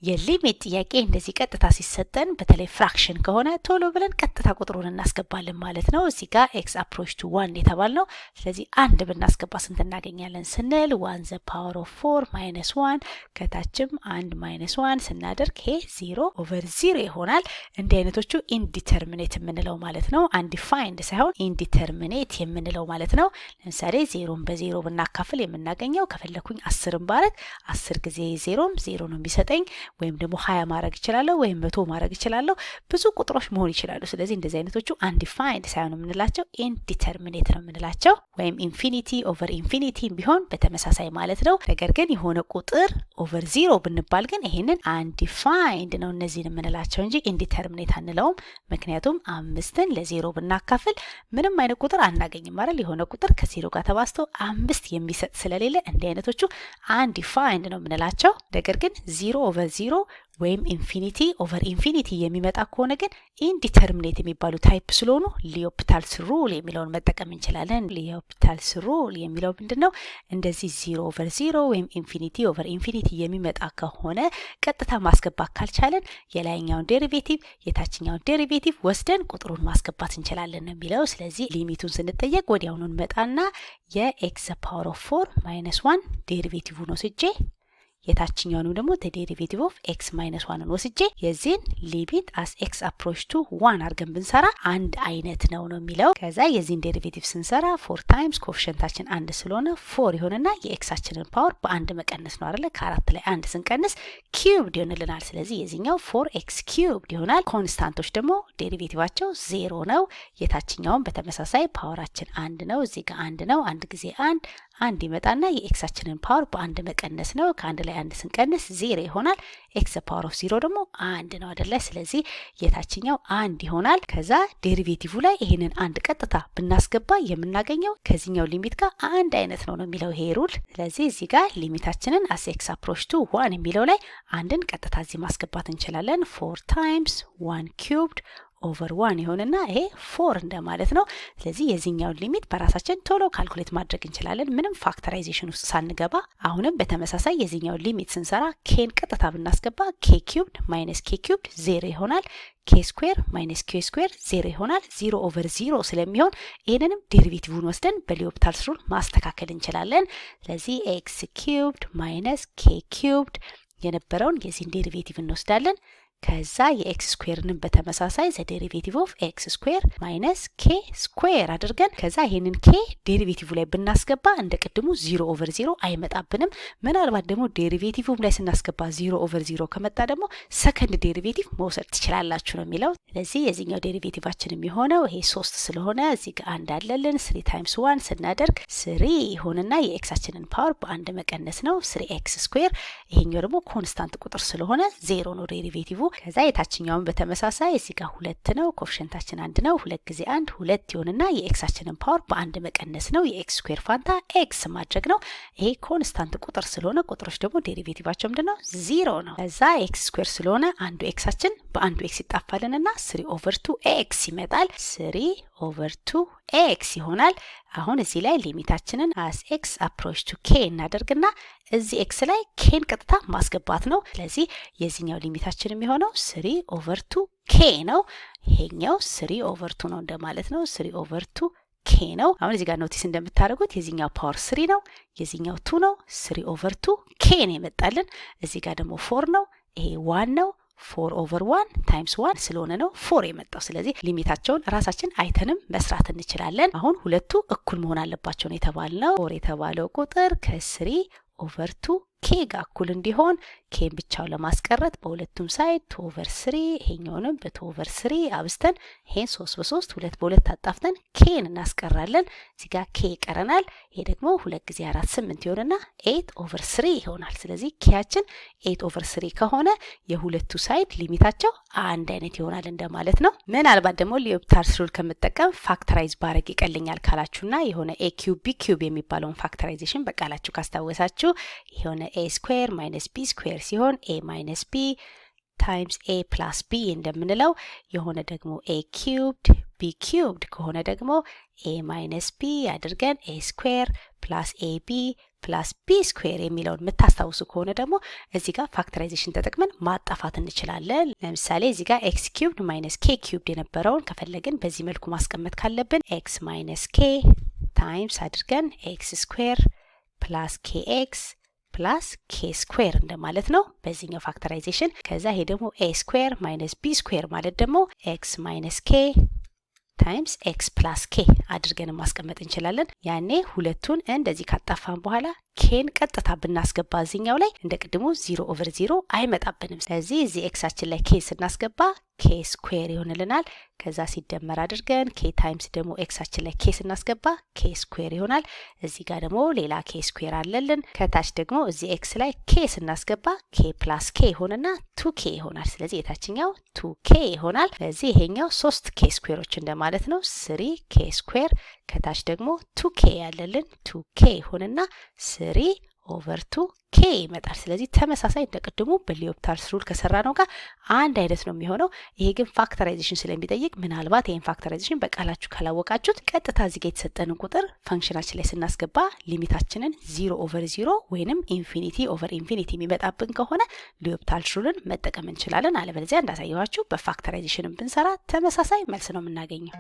የሊሚት ጥያቄ እንደዚህ ቀጥታ ሲሰጠን በተለይ ፍራክሽን ከሆነ ቶሎ ብለን ቀጥታ ቁጥሩን እናስገባለን ማለት ነው። እዚህ ጋር x approach to 1 የተባልነው ስለዚህ አንድ ብናስገባ ስንት እናገኛለን ስንል 1 the power of 4 minus 1 ከታችም 1 minus 1 ስናደርግ ይሄ 0 over 0 ይሆናል። እንዲህ አይነቶቹ ኢንዲተርሚኔት የምንለው ማለት ነው። undefined ሳይሆን ኢንዲተርሚኔት የምንለው ማለት ነው። ለምሳሌ 0ን በ0 ብናካፍል የምናገኘው ከፈለኩኝ 10ን ባረግ 10 ጊዜ 0ም 0 ነው የሚሰጠኝ ወይም ደግሞ 20 ማድረግ ይችላል ወይም 100 ማድረግ ይችላል ብዙ ቁጥሮች መሆን ይችላሉ። ስለዚህ እንደዚህ አይነቶቹ undefined ሳይሆን የምንላቸው indeterminate ነው የምንላቸው ወይም ኢንፊኒቲ ኦቨር ኢንፊኒቲ ቢሆን በተመሳሳይ ማለት ነው። ነገር ግን የሆነ ቁጥር ኦቨር 0 ብንባል ግን ይሄንን undefined ነው እነዚህን የምንላቸው እንጂ indeterminate አንለውም። ምክንያቱም 5ን ለ0 ብናካፍል ምንም አይነት ቁጥር አናገኝም ማለት የሆነ ቁጥር ከ0 ጋር ተባዝቶ 5 የሚሰጥ ስለሌለ እንዲህ አይነቶቹ undefined ነው የምንላቸው። ነገር ግን 0 ኦቨር 0 ወይም ኢንፊኒቲ ኦቨር ኢንፊኒቲ የሚመጣ ከሆነ ግን ኢንዲተርሚኔት የሚባሉ ታይፕ ስለሆኑ ሊዮፕታልስ ሩል የሚለውን መጠቀም እንችላለን። ሊዮፕታልስ ሩል የሚለው ምንድነው? እንደዚህ 0 ኦቨር 0 ወይም ኢንፊኒቲ ኦቨር ኢንፊኒቲ የሚመጣ ከሆነ ቀጥታ ማስገባት ካልቻለን የላይኛውን ዴሪቬቲቭ የታችኛውን ዴሪቬቲቭ ወስደን ቁጥሩን ማስገባት እንችላለን ነው የሚለው። ስለዚህ ሊሚቱን ስንጠየቅ ወዲያውኑ እንመጣና የx ፓወር ኦፍ 4 ማይነስ 1 ዴሪቬቲቭን ወስጄ የታችኛውንም ደግሞ the derivative of x minus 1ን ወስጄ የዚህን ሊሚት as x approach to 1 አድርገን ብንሰራ አንድ አይነት ነው የሚለው። ከዛ የዚህን ዴሪቬቲቭ ስንሰራ 4 ታይምስ ኮኤፊሺየንታችን 1 ስለሆነ 4 ይሆንና የኤክሳችንን ፓወር በአንድ መቀነስ ነው አይደለ? ከ4 ላይ 1 ስንቀንስ ኪዩብድ ይሆንልናል። ስለዚህ የዚህኛው 4x ኪዩብድ ይሆናል። ኮንስታንቶች ደግሞ ዴሪቬቲቫቸው 0 ነው። የታችኛውን በተመሳሳይ ፓወራችን 1 ነው። እዚህ ጋር 1 ነው። አንድ ጊዜ 1 ይመጣና የኤክሳችንን ፓወር በአንድ መቀነስ ነው። ከአንድ ላይ 1 ስንቀንስ 0 ይሆናል። ኤክስ ፓወር ኦፍ 0 ደግሞ 1 ነው አይደለ? ስለዚህ የታችኛው 1 ይሆናል። ከዛ ዴሪቬቲቭ ላይ ይሄንን አንድ ቀጥታ ብናስገባ የምናገኘው ከዚህኛው ሊሚት ጋር አንድ አይነት ነው የሚለው ይሄ ሩል። ስለዚህ እዚህ ጋር ሊሚታችንን as x approach to 1 የሚለው ላይ አንድን ቀጥታ እዚህ ማስገባት እንችላለን። 4 ታይምስ 1 cubed ኦቨር 1 ይሆንና ይሄ 4 እንደማለት ነው። ስለዚህ የዚህኛውን ሊሚት በራሳችን ቶሎ ካልኩሌት ማድረግ እንችላለን ምንም ፋክተራይዜሽን ውስጥ ሳንገባ። አሁንም በተመሳሳይ የዚህኛውን ሊሚት ስንሰራ ኬን ቀጥታ ብናስገባ k cubed minus k cubed 0 ይሆናል። k square minus k square 0 ይሆናል። 0 ኦቨር 0 ስለሚሆን ይሄንንም ዴሪቬቲቭን ወስደን በሊዮፕታልስ ሩል ማስተካከል እንችላለን። ስለዚህ x cubed minus k cubed የነበረውን የዚህን ዴሪቬቲቭ እንወስዳለን። ከዛ የኤክስ ስኩዌርንም በተመሳሳይ ዘ ዴሪቬቲቭ ኦፍ ኤክስ ስኩዌር ማይነስ ኬ ስኩዌር አድርገን ከዛ ይሄንን ኬ ዴሪቬቲቭ ላይ ብናስገባ እንደ ቅድሙ 0 ኦቨር 0 አይመጣብንም። ምናልባት ደግሞ ዴሪቬቲቭም ላይ ስናስገባ 0 ኦቨር 0 ከመጣ ደግሞ ሰከንድ ዴሪቬቲቭ መውሰድ ትችላላችሁ ነው የሚለው። ስለዚህ የዚህኛው ዴሪቬቲቫችን የሚሆነው ይሄ 3 ስለሆነ እዚህ ጋር አንድ አለልን 3 ታይምስ 1 ስናደርግ 3 ይሆንና የኤክሳችንን ፓወር በአንድ መቀነስ ነው 3x ስኩዌር። ይሄኛው ደግሞ ኮንስታንት ቁጥር ስለሆነ 0 ነው ዴሪቬቲቭ። ከዛ የታችኛውን በተመሳሳይ እዚህ ጋር 2 ነው ኮኤፊሺየንታችን 1 ነው 2 ጊዜ 1 2 ይሆንና የኤክሳችንን ፓወር በአንድ መቀነስ ነው የኤክስ ስኩዌር ፋንታ ኤክስ ማድረግ ነው። ይሄ ኮንስታንት ቁጥር ስለሆነ ቁጥሮች ደግሞ ዴሪቬቲቫቸው ምንድነው 0 ነው። ከዛ ኤክስ ስኩዌር ስለሆነ አንዱ ኤክሳችን በአንዱ ኤክስ ይጣፋልንና 3 ኦቨር 2 ኤክስ ይመጣል። 3 ኦቨር 2 ኤክስ ይሆናል። አሁን እዚህ ላይ ሊሚታችንን as x approach to k እናደርግና እዚህ ኤክስ ላይ ኬን ቀጥታ ማስገባት ነው። ስለዚህ የዚህኛው ሊሚታችን የሚሆነው 3 ኦቨር 2 ኬ ነው። ይሄኛው 3 ኦቨር 2 ነው እንደማለት ነው። 3 ኦቨር 2 ኬ ነው። አሁን እዚህ ጋር ኖቲስ እንደምታደርጉት የዚህኛው ፓወር 3 ነው፣ የዚህኛው 2 ነው። 3 ኦቨር 2 ኬ ነው የመጣልን። እዚህ ጋር ደግሞ 4 ነው፣ ይሄ 1 ነው። 4 ኦቨር 1 ታይምስ 1 ስለሆነ ነው 4 የመጣው። ስለዚህ ሊሚታቸውን ራሳችን አይተንም መስራት እንችላለን። አሁን ሁለቱ እኩል መሆን አለባቸው ነው የተባልነው። 4 የተባለው ቁጥር ከ3 ኦቨር 2 ኬ ጋር እኩል እንዲሆን ኬን ብቻው ለማስቀረት በሁለቱም ሳይድ 2 ኦቨር 3 ይሄኛውንም በ2 ኦቨር 3 አብስተን ይሄን 3 በ3 2 በ2 አጣፍተን ኬን እናስቀራለን። እዚህ ጋር ኬ ይቀረናል። ይሄ ደግሞ 2 ጊዜ 4 8 ይሆንና 8 ኦቨር 3 ይሆናል። ስለዚህ ኬያችን 8 ኦቨር 3 ከሆነ የሁለቱ ሳይድ ሊሚታቸው አንድ አይነት ይሆናል እንደማለት ነው። ምናልባት ደግሞ ሊዮፕታልስ ሩል ከምጠቀም ፋክተራይዝ ባረግ ይቀልኛል ካላችሁና የሆነ a cube b cube የሚባለውን ፋክተራይዜሽን በቃላችሁ ካስታወሳችሁ የሆነ a square minus b square ሲሆን a minus b times a plus b እንደምንለው የሆነ ደግሞ a cubed b cubed ከሆነ ደግሞ a minus b አድርገን a square plus ab ፕላስ ቢ ስኩዌር የሚለውን የምታስታውሱ ከሆነ ደግሞ እዚህ ጋር ፋክተራይዜሽን ተጠቅመን ማጣፋት እንችላለን። ለምሳሌ እዚህ ጋር ኤክስ ኪዩብድ ማይነስ ኬ ኪዩብድ የነበረውን ከፈለግን በዚህ መልኩ ማስቀመጥ ካለብን ኤክስ ማይነስ ኬ ታይምስ አድርገን ኤክስ ስኩዌር ፕላስ ኬ ኤክስ ፕላስ ኬ ስኩዌር እንደማለት ነው በዚህኛው ፋክተራይዜሽን። ከዛ ይሄ ደግሞ ኤ ስኩዌር ማይነስ ቢ ስኩዌር ማለት ደግሞ ኤክስ ማይነስ ኬ ታይምስ ኤክስ ፕላስ ኬ አድርገን ማስቀመጥ እንችላለን። ያኔ ሁለቱን እንደዚህ ካጣፋን በኋላ ኬን ቀጥታ ብናስገባ እዚህኛው ላይ እንደ ቅድሙ 0/0 አይመጣብንም። ስለዚህ እዚህ ኤክሳችን ላይ ኬ ስናስገባ ኬ ስኩዌር ይሆንልናል። ከዛ ሲደመር አድርገን ኬ ታይምስ ደግሞ ኤክሳችን ላይ ኬ ስናስገባ ኬ ስኩዌር ይሆናል። እዚህ ጋር ደግሞ ሌላ ኬ ስኩዌር አለልን። ከታች ደግሞ እዚህ ኤክስ ላይ ኬ ስናስገባ ኬ ፕላስ ኬ ይሆንና 2ኬ ይሆናል። ስለዚህ የታችኛው 2ኬ ይሆናል። ስለዚህ ይሄኛው 3ኬ ስኩዌሮች እንደማለት ነው። 3ኬ ስኩዌር ከታች ደግሞ 2ኬ ያለልን 2ኬ ይሆንና 3/2ኬ ይመጣል። ስለዚህ ተመሳሳይ እንደቀድሞ በሊዮፕታርስ ሩል ከሰራ ነው ጋር አንድ አይነት ነው የሚሆነው። ይሄ ግን ፋክተራይዜሽን ስለሚጠይቅ ምናልባት ይሄን ፋክተራይዜሽን በቃላችሁ ካላወቃችሁት ቀጥታ እዚህ ጋር የተሰጠንን ቁጥር ፈንክሽናችን ላይ ስናስገባ ሊሚታችንን 0/0 ወይንም ኢንፊኒቲ የሚመጣብን ከሆነ ሊዮፕታርስ ሩልን መጠቀም እንችላለን። አለበለዚያ እንዳሳየኋችሁ በፋክተራይዜሽንም ብንሰራ ተመሳሳይ መልስ ነው የምናገኘው።